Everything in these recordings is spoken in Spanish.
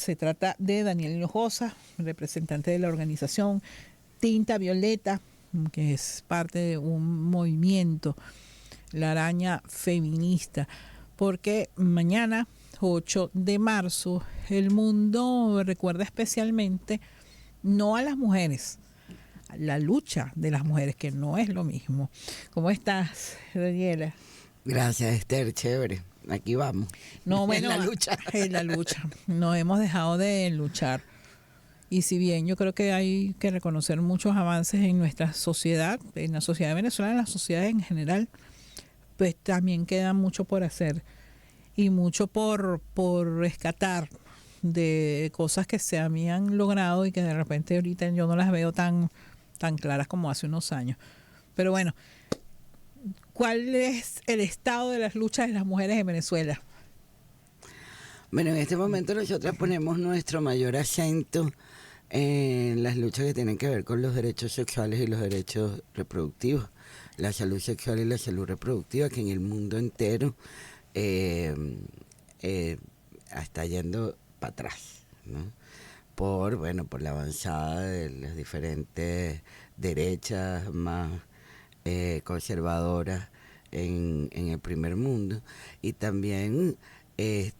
Se trata de Daniel Hinojosa, representante de la organización Tinta Violeta, que es parte de un movimiento, la araña feminista, porque mañana, 8 de marzo, el mundo recuerda especialmente no a las mujeres, a la lucha de las mujeres, que no es lo mismo. ¿Cómo estás, Daniela? Gracias, Esther, chévere. Aquí vamos. No, bueno, en la lucha. En la lucha. No hemos dejado de luchar. Y si bien yo creo que hay que reconocer muchos avances en nuestra sociedad, en la sociedad venezolana, en la sociedad en general, pues también queda mucho por hacer y mucho por rescatar de cosas que se habían logrado y que de repente ahorita yo no las veo tan claras como hace unos años. Pero bueno, ¿cuál es el estado de las luchas de las mujeres en Venezuela? Bueno, en este momento nosotras ponemos nuestro mayor acento en las luchas que tienen que ver con los derechos sexuales y los derechos reproductivos, la salud sexual y la salud reproductiva, que en el mundo entero está yendo para atrás, ¿no? Por la avanzada de las diferentes derechas más conservadoras en el primer mundo, y también en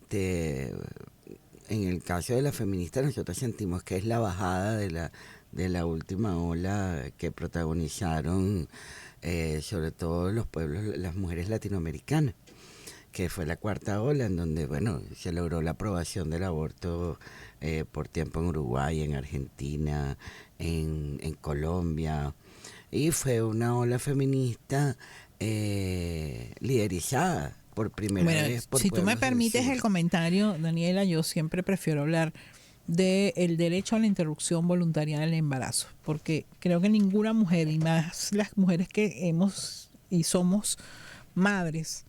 el caso de la feminista nosotros sentimos que es la bajada de la última ola que protagonizaron sobre todo los pueblos, las mujeres latinoamericanas, que fue la cuarta ola, en donde se logró la aprobación del aborto por tiempo en Uruguay, en Argentina, en Colombia, y fue una ola feminista liderizada por primera vez por si tú me permites el comentario, Daniela, yo siempre prefiero hablar del derecho a la interrupción voluntaria del embarazo, porque creo que ninguna mujer, y más las mujeres que hemos y somos madres,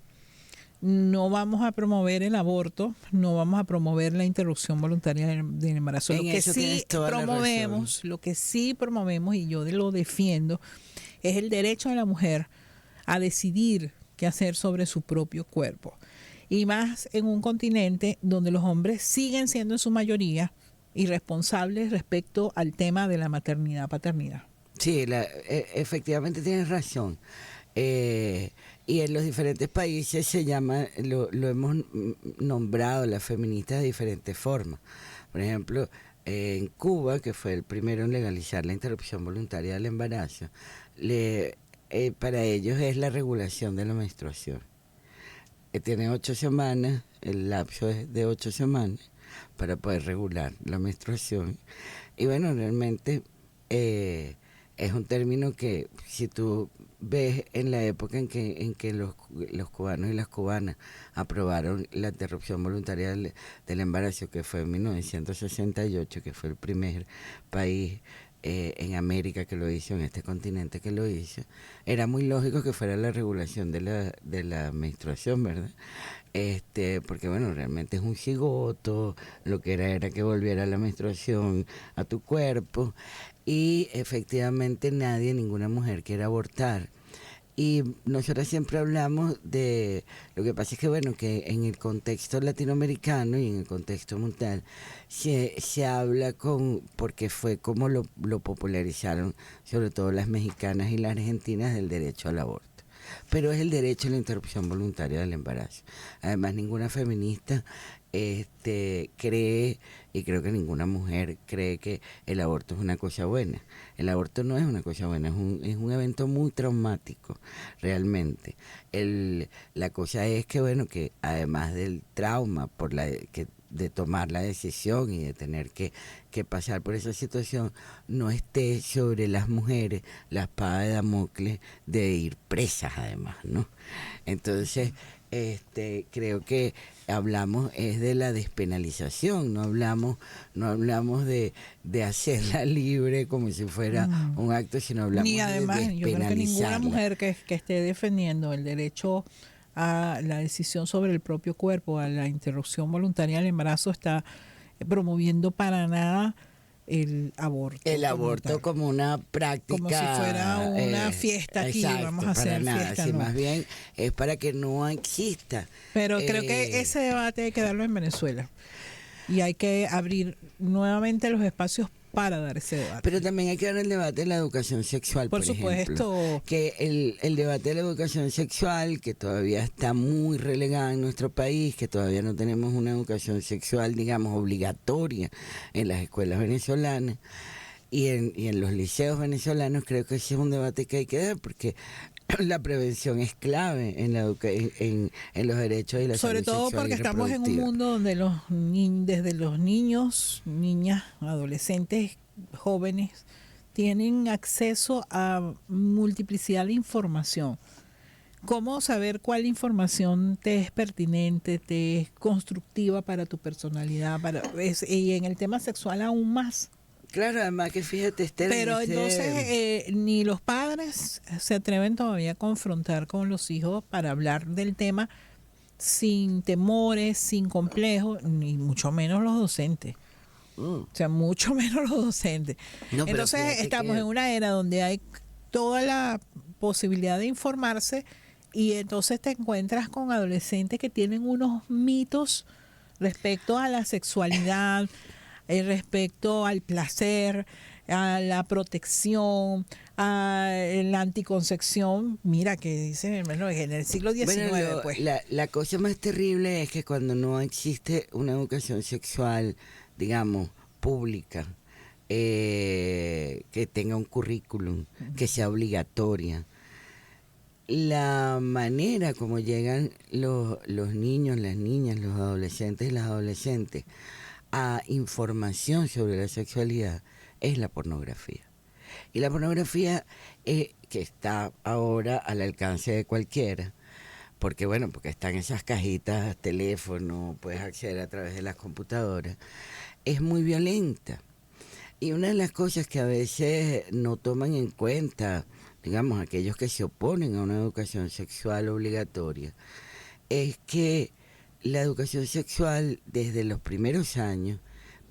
no vamos a promover el aborto, no vamos a promover la interrupción voluntaria del embarazo. Lo que sí promovemos, y yo lo defiendo, es el derecho de la mujer a decidir qué hacer sobre su propio cuerpo. Y más en un continente donde los hombres siguen siendo en su mayoría irresponsables respecto al tema de la maternidad-paternidad. Sí, efectivamente tienes razón. Y en los diferentes países se llama, lo hemos nombrado las feministas de diferentes formas. Por ejemplo, en Cuba, que fue el primero en legalizar la interrupción voluntaria del embarazo, para ellos es la regulación de la menstruación. Tiene 8 semanas, el lapso es de 8 semanas para poder regular la menstruación. Y realmente es un término que, si tú ves en la época en que los cubanos y las cubanas aprobaron la interrupción voluntaria del embarazo, que fue en 1968, que fue el primer país en América que lo hizo, en este continente que lo hizo, era muy lógico que fuera la regulación de la menstruación, ¿verdad? Porque realmente es un cigoto, lo que era que volviera la menstruación a tu cuerpo, y efectivamente ninguna mujer quiere abortar. Y nosotros siempre hablamos de, lo que pasa es que en el contexto latinoamericano y en el contexto mundial se habla porque fue como lo popularizaron sobre todo las mexicanas y las argentinas, del derecho al aborto. Pero es el derecho a la interrupción voluntaria del embarazo. Además, ninguna feminista cree, y creo que ninguna mujer cree, que el aborto es una cosa buena. El aborto no es una cosa buena, es un evento muy traumático, realmente. La cosa es que además del trauma de tomar la decisión y de tener que pasar por esa situación, no esté sobre las mujeres la espada de Damocles de ir presas, además, ¿no? Entonces, creo que hablamos es de la despenalización, no hablamos de hacerla libre como si fuera un acto, sino hablamos ni además, de despenalizarla. Yo creo que ninguna mujer que esté defendiendo el derecho a la decisión sobre el propio cuerpo, a la interrupción voluntaria del embarazo, está promoviendo para nada el aborto. El aborto como una práctica. Como si fuera una fiesta aquí, exacto, vamos a hacer nada, fiesta. sí, No. más bien es para que no exista. Pero creo que ese debate hay que darlo en Venezuela. Y hay que abrir nuevamente los espacios para dar ese debate. Pero también hay que dar el debate de la educación sexual, por supuesto. ejemplo. Que el debate de la educación sexual, que todavía está muy relegada en nuestro país, que todavía no tenemos una educación sexual, digamos, obligatoria en las escuelas venezolanas y en los liceos venezolanos, creo que ese es un debate que hay que dar, porque la prevención es clave en los derechos y la sobre salud todo sexual porque y estamos en un reproductiva. mundo donde desde los niños, niñas, adolescentes, jóvenes tienen acceso a multiplicidad de información. ¿Cómo saber cuál información te es pertinente, te es constructiva para tu personalidad? Y en el tema sexual aún más. Claro, además que fíjate, Esther, Pero entonces ni los padres se atreven todavía a confrontar con los hijos para hablar del tema sin temores, sin complejos, ni mucho menos los docentes. O sea, mucho menos los docentes. No, pero entonces estamos en una era donde hay toda la posibilidad de informarse y entonces te encuentras con adolescentes que tienen unos mitos respecto a la sexualidad, respecto al placer, a la protección, a la anticoncepción. Mira que dice, bueno, en el siglo XIX. Bueno, pues. la cosa más terrible es que cuando no existe una educación sexual, digamos, pública, que tenga un currículum, que sea obligatoria, la manera como llegan los niños, las niñas, los adolescentes y las adolescentes a información sobre la sexualidad es la pornografía. Y la pornografía que está ahora al alcance de cualquiera, porque están esas cajitas, teléfono, puedes acceder a través de las computadoras, es muy violenta. Y una de las cosas que a veces no toman en cuenta, digamos, aquellos que se oponen a una educación sexual obligatoria, es que la educación sexual desde los primeros años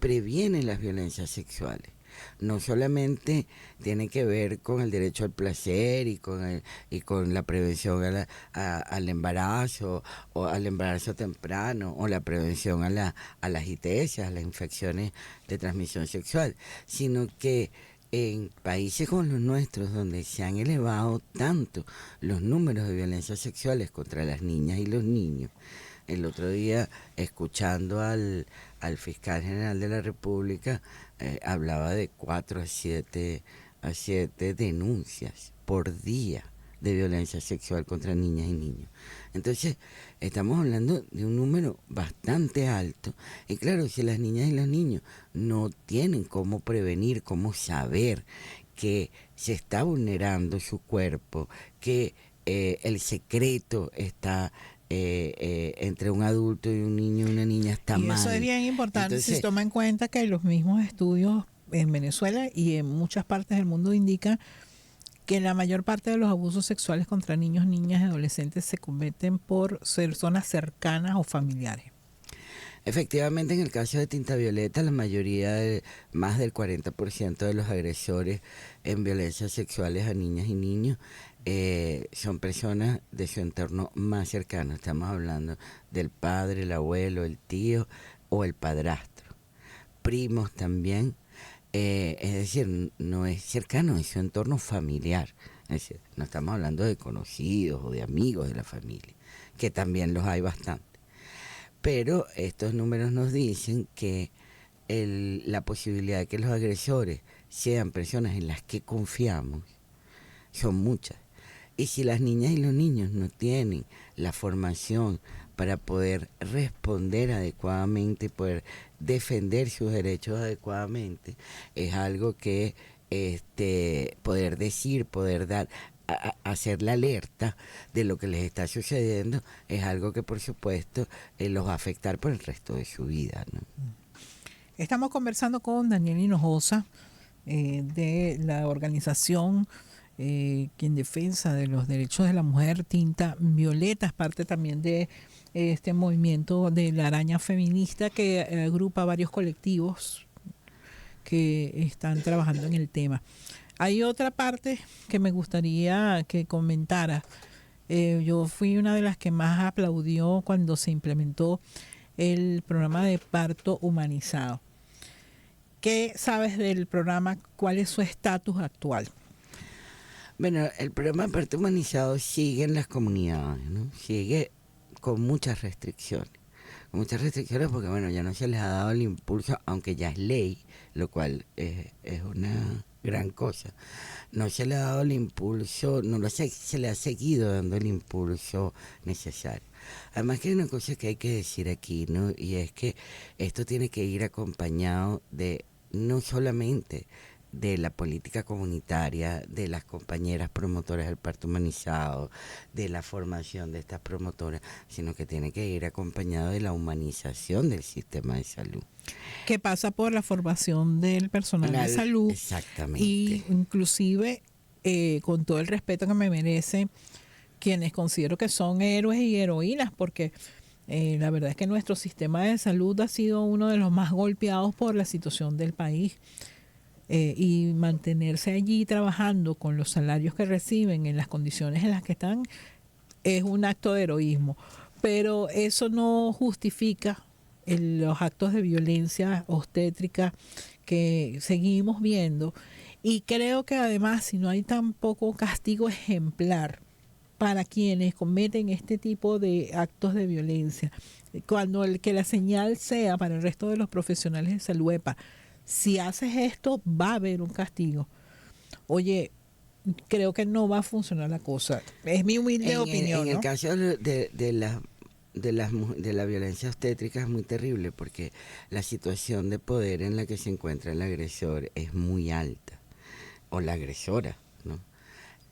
previene las violencias sexuales. No solamente tiene que ver con el derecho al placer y con la prevención al embarazo o al embarazo temprano o la prevención a las ITS, a las infecciones de transmisión sexual, sino que en países como los nuestros, donde se han elevado tanto los números de violencias sexuales contra las niñas y los niños. El otro día, escuchando al fiscal general de la República, hablaba de 4 a 7 denuncias por día de violencia sexual contra niñas y niños. Entonces, estamos hablando de un número bastante alto. Y claro, si las niñas y los niños no tienen cómo prevenir, cómo saber que se está vulnerando su cuerpo, que el secreto está entre un adulto y un niño y una niña está mal. Y eso es bien importante. Entonces, si se toma en cuenta que los mismos estudios en Venezuela y en muchas partes del mundo indican que la mayor parte de los abusos sexuales contra niños, niñas y adolescentes se cometen por personas cercanas o familiares. Efectivamente, en el caso de Tinta Violeta, la mayoría, más del 40% de los agresores en violencias sexuales a niñas y niños son personas de su entorno más cercano. Estamos hablando del padre, el abuelo, el tío o el padrastro. Primos también. Es decir, no es cercano, es su entorno familiar. Es decir, no estamos hablando de conocidos o de amigos de la familia, que también los hay bastante. Pero estos números nos dicen que la posibilidad de que los agresores sean personas en las que confiamos son muchas. Y si las niñas y los niños no tienen la formación para poder responder adecuadamente, poder defender sus derechos adecuadamente, es algo que poder decir, poder dar, hacer la alerta de lo que les está sucediendo, es algo que por supuesto los va a afectar por el resto de su vida, ¿no? Estamos conversando con Daniel Hinojosa de la organización que en defensa de los derechos de la mujer, Tinta Violeta, es parte también de este movimiento de la araña feminista que agrupa varios colectivos que están trabajando en el tema. Hay otra parte que me gustaría que comentara. Yo fui una de las que más aplaudió cuando se implementó el programa de parto humanizado. ¿Qué sabes del programa? ¿Cuál es su estatus actual? Bueno, el programa de parto humanizado sigue en las comunidades, ¿no? Sigue con muchas restricciones. Con muchas restricciones porque, bueno, ya no se les ha dado el impulso, aunque ya es ley, lo cual es una gran cosa. No se le ha dado el impulso, se le ha seguido dando el impulso necesario. Además que hay una cosa que hay que decir aquí, ¿no? Y es que esto tiene que ir acompañado de no solamente de la política comunitaria, de las compañeras promotoras del parto humanizado, de la formación de estas promotoras, sino que tiene que ir acompañado de la humanización del sistema de salud. Que pasa por la formación del personal de salud. Exactamente. Y inclusive, con todo el respeto que me merecen, quienes considero que son héroes y heroínas, porque la verdad es que nuestro sistema de salud ha sido uno de los más golpeados por la situación del país. Y mantenerse allí trabajando con los salarios que reciben en las condiciones en las que están es un acto de heroísmo. Pero eso no justifica los actos de violencia obstétrica que seguimos viendo. Y creo que además, si no hay tampoco castigo ejemplar para quienes cometen este tipo de actos de violencia, cuando que la señal sea para el resto de los profesionales de salud, si haces esto va a haber un castigo. Oye, creo que no va a funcionar la cosa. Es mi humilde opinión. En el caso de la violencia obstétrica es muy terrible porque la situación de poder en la que se encuentra el agresor es muy alta, o la agresora, ¿no?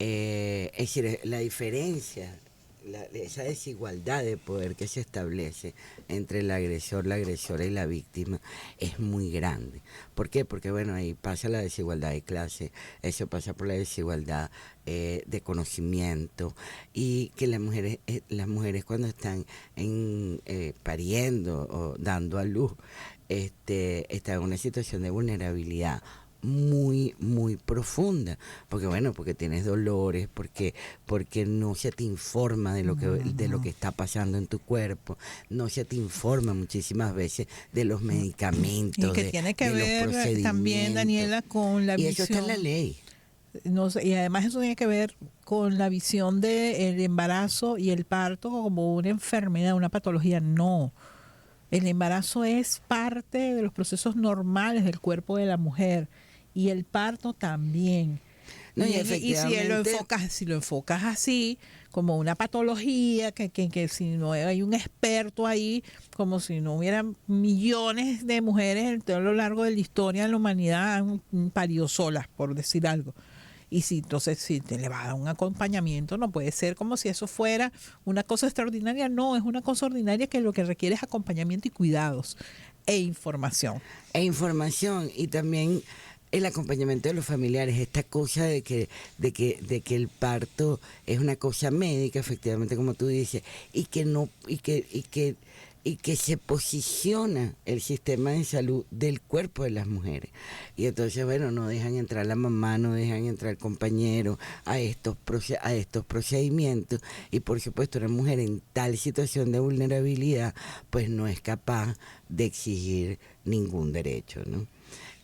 Es decir, la diferencia, esa desigualdad de poder que se establece entre el agresor, la agresora y la víctima es muy grande. ¿Por qué? Porque bueno, ahí pasa la desigualdad de clase, eso pasa por la desigualdad de conocimiento, y que las mujeres cuando están pariendo o dando a luz, están en una situación de vulnerabilidad muy muy profunda, porque tienes dolores, porque no se te informa de lo que está pasando en tu cuerpo, no se te informa muchísimas veces de los medicamentos, y que tiene que de los ver procedimientos. También, Daniela, con la visión. Y eso está en la ley. No sé, y además eso tiene que ver con la visión del embarazo y el parto como una enfermedad, una patología. No. El embarazo es parte de los procesos normales del cuerpo de la mujer, y el parto también. No, y si lo enfocas así, como una patología, que si no hay un experto ahí, como si no hubieran millones de mujeres a lo largo de la historia de la humanidad han parido solas, por decir algo. Y entonces si te le va a dar un acompañamiento, no puede ser como si eso fuera una cosa extraordinaria. No, es una cosa ordinaria que lo que requiere es acompañamiento y cuidados e información. Y también el acompañamiento de los familiares, esta cosa de que el parto es una cosa médica, efectivamente, como tú dices, y que se posiciona el sistema de salud del cuerpo de las mujeres. Y entonces, bueno, no dejan entrar la mamá, no dejan entrar el compañero a estos procedimientos, y por supuesto una mujer en tal situación de vulnerabilidad pues no es capaz de exigir ningún derecho, ¿no?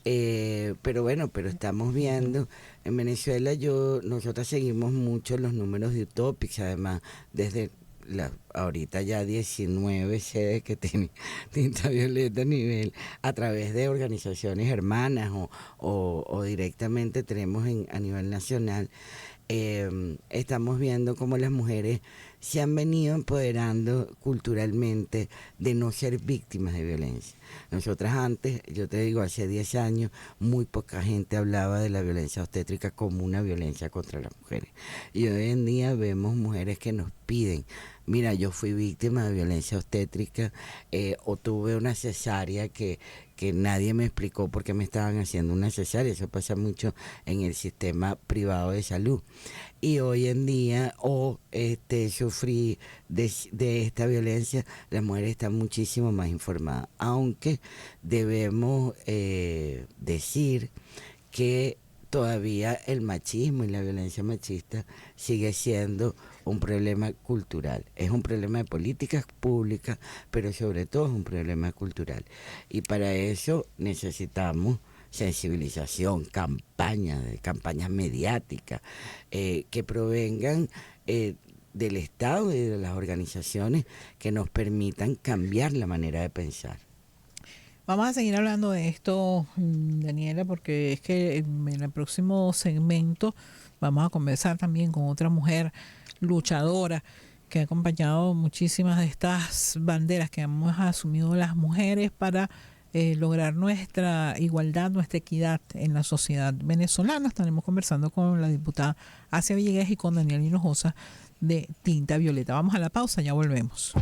Pero estamos viendo en Venezuela, nosotros seguimos mucho los números de Utopics, además desde ahorita ya 19 sedes que tiene Tinta Violeta a través de organizaciones hermanas o directamente tenemos a nivel nacional. Estamos viendo cómo las mujeres se han venido empoderando culturalmente de no ser víctimas de violencia. Nosotras antes, yo te digo, hace 10 años, muy poca gente hablaba de la violencia obstétrica como una violencia contra las mujeres. Y hoy en día vemos mujeres que nos piden: mira, yo fui víctima de violencia obstétrica, o tuve una cesárea que nadie me explicó por qué me estaban haciendo una cesárea. Eso pasa mucho en el sistema privado de salud. Y hoy en día, sufrí de esta violencia, las mujeres están muchísimo más informadas. Aunque debemos decir que todavía el machismo y la violencia machista sigue siendo un problema cultural. Es un problema de políticas públicas, pero sobre todo es un problema cultural. Y para eso necesitamos sensibilización, campañas mediáticas que provengan del Estado y de las organizaciones que nos permitan cambiar la manera de pensar. Vamos a seguir hablando de esto, Daniela, porque es que en el próximo segmento vamos a conversar también con otra mujer luchadora que ha acompañado muchísimas de estas banderas que hemos asumido las mujeres para lograr nuestra igualdad, nuestra equidad en la sociedad venezolana. Estaremos conversando con la diputada Asia Villegas y con Daniel Hinojosa de Tinta Violeta. Vamos a la pausa, ya volvemos.